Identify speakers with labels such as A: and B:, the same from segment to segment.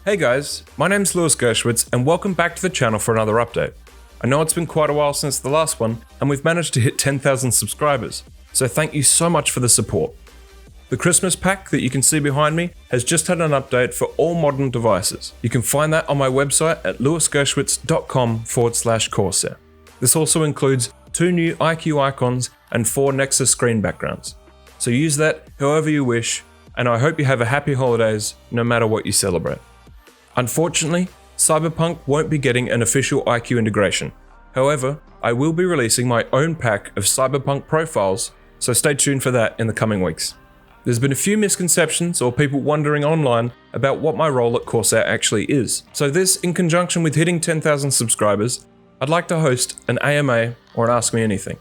A: Hey guys, my name's Gerschwitz and welcome back to the channel for another update. I know it's been quite a while since the last one and we've managed to hit 10,000 subscribers, so thank you so much for the support. The Christmas pack that you can see behind me has just had an update for all modern devices. You can find that on my website at lewisgerschwitz.com/Corsair. This also includes 2 new iCUE icons and 4 Nexus screen backgrounds. So use that however you wish, and I hope you have a happy holidays no matter what you celebrate. Unfortunately, Cyberpunk won't be getting an official iCUE integration. However, I will be releasing my own pack of Cyberpunk profiles, so stay tuned for that in the coming weeks. There's been a few misconceptions or people wondering online about what my role at Corsair actually is. So this, in conjunction with hitting 10,000 subscribers, I'd like to host an AMA or an Ask Me Anything.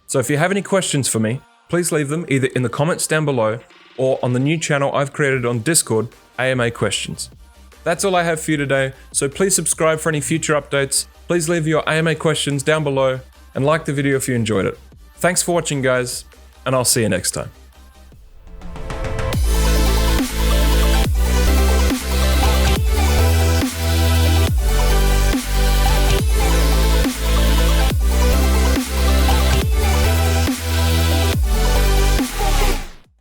A: So if you have any questions for me, please leave them either in the comments down below or on the new channel I've created on Discord, AMA Questions. That's all I have for you today, so please subscribe for any future updates, please leave your AMA questions down below, and like the video if you enjoyed it. Thanks for watching guys, and I'll see you next time.